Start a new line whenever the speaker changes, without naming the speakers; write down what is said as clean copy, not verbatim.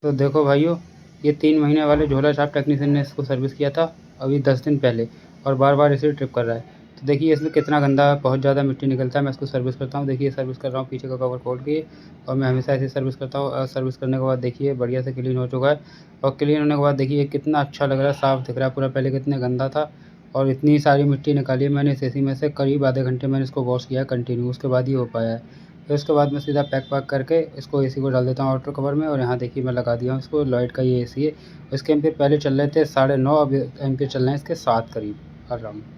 तो देखो भाइयों, ये 3 महीने वाले झोला छाप टेक्नीशियन ने इसको सर्विस किया था अभी 10 दिन पहले, और बार-बार इसे ट्रिप कर रहा है। तो देखिए इसमें कितना गंदा बहुत ज़्यादा मिट्टी निकलता है। मैं इसको सर्विस करता हूँ, देखिए सर्विस कर रहा हूँ पीछे का कवर खोल के, और मैं हमेशा ऐसे सर्विस करता हूँ। सर्विस करने के बाद देखिए बढ़िया से क्लीन हो चुका है, और क्लीन होने के बाद देखिए कितना अच्छा लग रहा है, साफ़ दिख रहा है पूरा। पहले कितना गंदा था, और इतनी सारी मिट्टी निकाली है मैंने इस एसी में से। करीब आधे घंटे मैंने इसको वॉश किया है कंटिन्यू, उसके बाद ही हो पाया है। फिर उसके बाद मैं सीधा पैक वैक करके इसको एसी को डाल देता हूँ आउटर कवर में, और यहाँ देखिए मैं लगा दिया हूँ इसको। लॉयड का ये एसी है। इसके एम्पीयर पहले चल रहे थे 9.5, अब एम्पीयर चल रहे हैं इसके 7 करीब हर राउंड।